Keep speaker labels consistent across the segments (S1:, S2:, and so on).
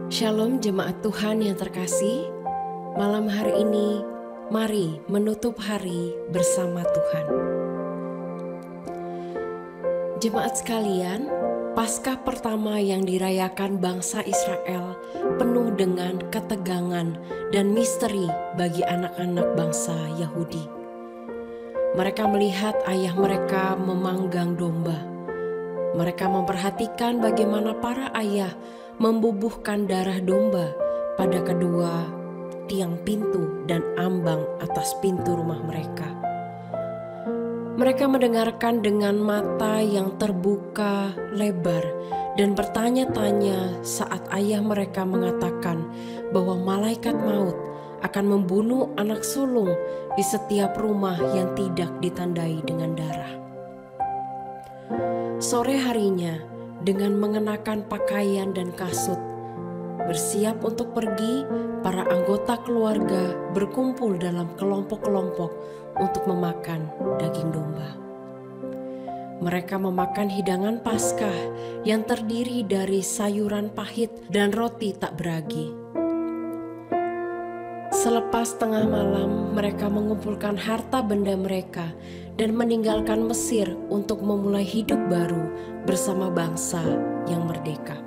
S1: Shalom jemaat Tuhan yang terkasih, malam hari ini mari menutup hari bersama Tuhan. Jemaat sekalian, Paskah pertama yang dirayakan bangsa Israel penuh dengan ketegangan dan misteri bagi anak-anak bangsa Yahudi. Mereka melihat ayah mereka memanggang domba. Mereka memperhatikan bagaimana para ayah membubuhkan darah domba pada kedua tiang pintu dan ambang atas pintu rumah mereka. Mereka mendengarkan dengan mata yang terbuka lebar dan bertanya-tanya saat ayah mereka mengatakan bahwa malaikat maut akan membunuh anak sulung di setiap rumah yang tidak ditandai dengan darah. Sore harinya, dengan mengenakan pakaian dan kasut, bersiap untuk pergi, para anggota keluarga berkumpul dalam kelompok-kelompok untuk memakan daging domba. Mereka memakan hidangan Paskah yang terdiri dari sayuran pahit dan roti tak beragi. Selepas tengah malam, mereka mengumpulkan harta benda mereka dan meninggalkan Mesir untuk memulai hidup baru bersama bangsa yang merdeka.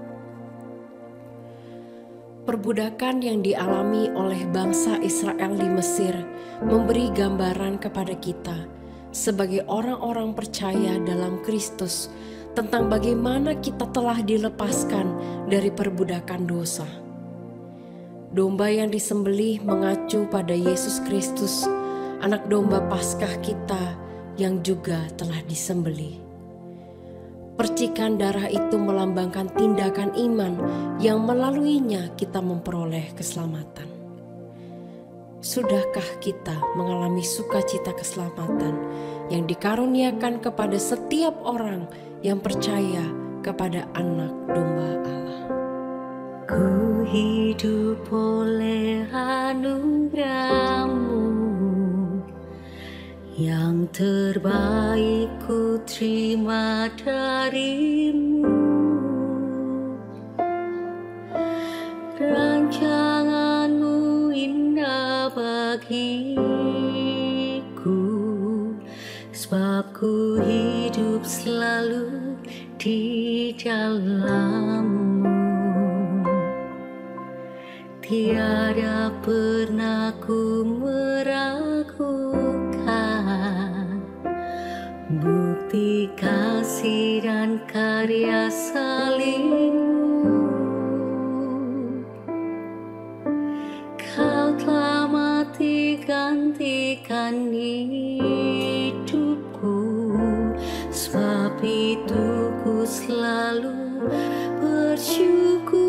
S1: Perbudakan yang dialami oleh bangsa Israel di Mesir memberi gambaran kepada kita sebagai orang-orang percaya dalam Kristus tentang bagaimana kita telah dilepaskan dari perbudakan dosa. Domba yang disembelih mengacu pada Yesus Kristus, anak domba Paskah kita yang juga telah disembelih. Percikan darah itu melambangkan tindakan iman yang melaluinya kita memperoleh keselamatan. Sudahkah kita mengalami sukacita keselamatan yang dikaruniakan kepada setiap orang yang percaya kepada anak domba Allah?
S2: Ku hidup oleh anugerah-Mu, yang terbaik ku terima dari-Mu. Rancangan-Mu indah bagiku, sebab ku hidup selalu di dalam-Mu. Tiada pernah ku meragukan bukti kasih dan karya salib-Mu. Kau telah mati gantikan hidupku, sebab itu ku selalu bersyukur.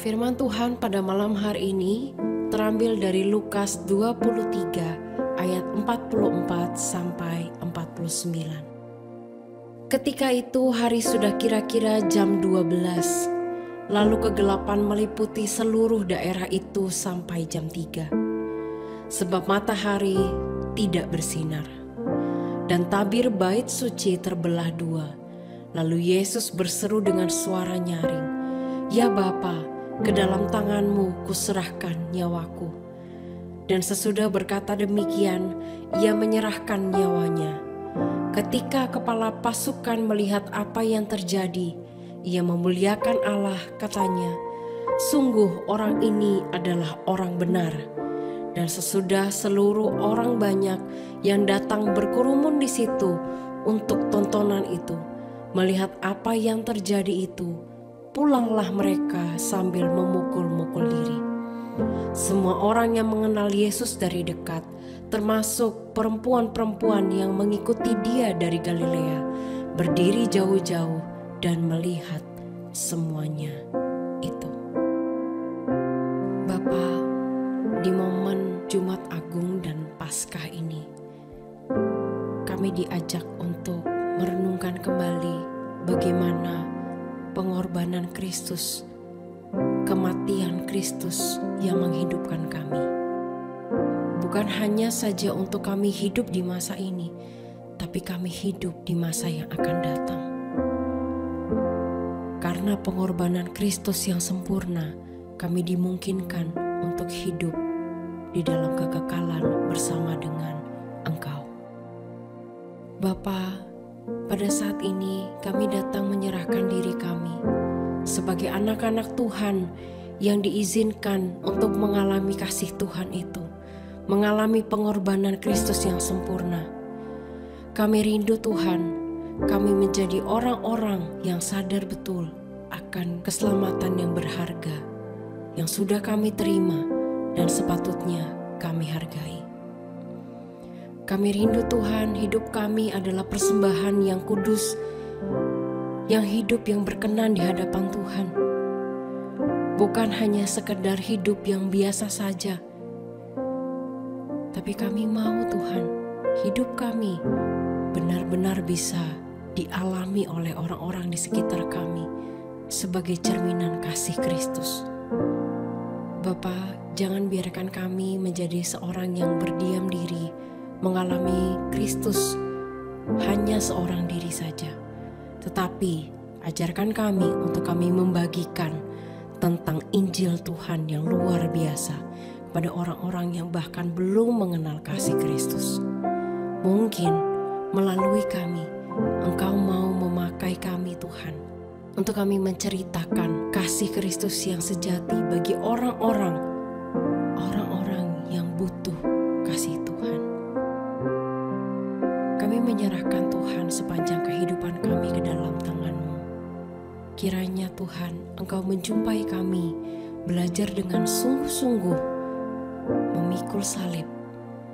S1: Firman Tuhan pada malam hari ini terambil dari Lukas 23 ayat 44 sampai 49. Ketika itu hari sudah kira-kira jam 12, lalu kegelapan meliputi seluruh daerah itu sampai jam 3. Sebab matahari tidak bersinar, dan tabir bait suci terbelah dua. Lalu Yesus berseru dengan suara nyaring, "Ya Bapa, ke dalam tangan-Mu kuserahkan nyawaku." Dan sesudah berkata demikian, ia menyerahkan nyawanya. Ketika kepala pasukan melihat apa yang terjadi, ia memuliakan Allah, katanya, "Sungguh orang ini adalah orang benar." Dan sesudah seluruh orang banyak yang datang berkerumun di situ untuk tontonan itu, melihat apa yang terjadi itu, pulanglah mereka sambil memukul-mukul diri. Semua orang yang mengenal Yesus dari dekat, termasuk perempuan-perempuan yang mengikuti dia dari Galilea, berdiri jauh-jauh dan melihat semuanya itu. Bapa, di momen Jumat Agung dan Paskah ini, kami diajak untuk merenungkan kembali bagaimana pengorbanan Kristus, kematian Kristus yang menghidupkan kami. Bukan hanya saja untuk kami hidup di masa ini, tapi kami hidup di masa yang akan datang. Karena pengorbanan Kristus yang sempurna, kami dimungkinkan untuk hidup di dalam kekekalan bersama dengan Engkau. Bapa, pada saat ini kami datang menyerahkan diri kami sebagai anak-anak Tuhan yang diizinkan untuk mengalami kasih Tuhan itu, mengalami pengorbanan Kristus yang sempurna. Kami rindu Tuhan, kami menjadi orang-orang yang sadar betul akan keselamatan yang berharga yang sudah kami terima dan sepatutnya kami hargai. Kami rindu Tuhan, hidup kami adalah persembahan yang kudus, yang hidup yang berkenan di hadapan Tuhan. Bukan hanya sekedar hidup yang biasa saja, tapi kami mau Tuhan, hidup kami benar-benar bisa dialami oleh orang-orang di sekitar kami sebagai cerminan kasih Kristus. Bapa, jangan biarkan kami menjadi seorang yang berdiam diri, mengalami Kristus hanya seorang diri saja. Tetapi ajarkan kami untuk kami membagikan tentang Injil Tuhan yang luar biasa kepada orang-orang yang bahkan belum mengenal kasih Kristus. Mungkin melalui kami, Engkau mau memakai kami Tuhan, untuk kami menceritakan kasih Kristus yang sejati bagi orang-orang yang butuh kasih Tuhan. Kami menyerahkan Tuhan sepanjang kehidupan kami ke dalam tangan-Mu. Kiranya Tuhan, Engkau menjumpai kami belajar dengan sungguh-sungguh memikul salib,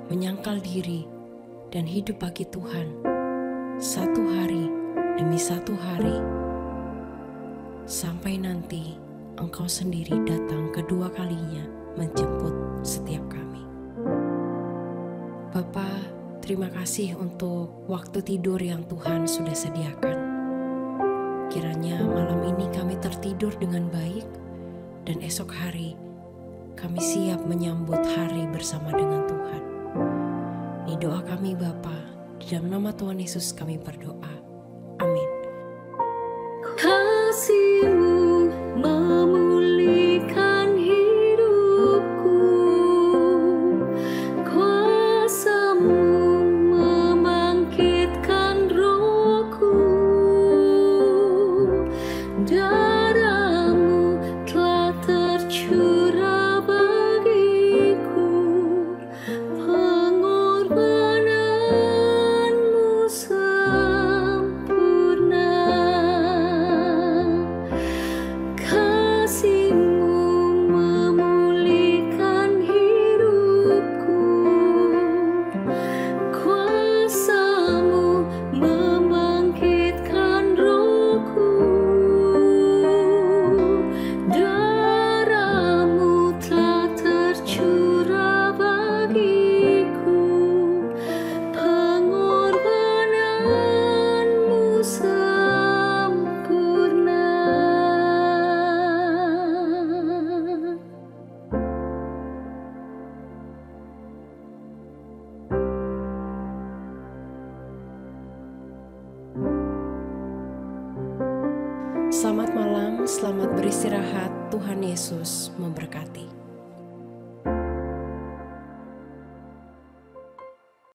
S1: menyangkal diri, dan hidup bagi Tuhan satu hari demi satu hari, sampai nanti Engkau sendiri datang kedua kalinya menjemput setiap kami. Bapa, terima kasih untuk waktu tidur yang Tuhan sudah sediakan. Kiranya malam ini kami tertidur dengan baik, dan esok hari kami siap menyambut hari bersama dengan Tuhan. Ini doa kami Bapa, di dalam nama Tuhan Yesus kami berdoa. Amin.
S2: Kasih-Mu memulihkan hidupku, kuasa-Mu membangkitkan rohku, darah-Mu telah tercurah bagiku, pengorbanan-Mu sempurna. Kasih-Mu memulihkan hidupku, kuasa-Mu membangkitkan rohku, darah-Mu telah tercurah bagiku, pengorbanan-Mu sempurna.
S1: Selamat malam, selamat beristirahat. Tuhan Yesus memberkati.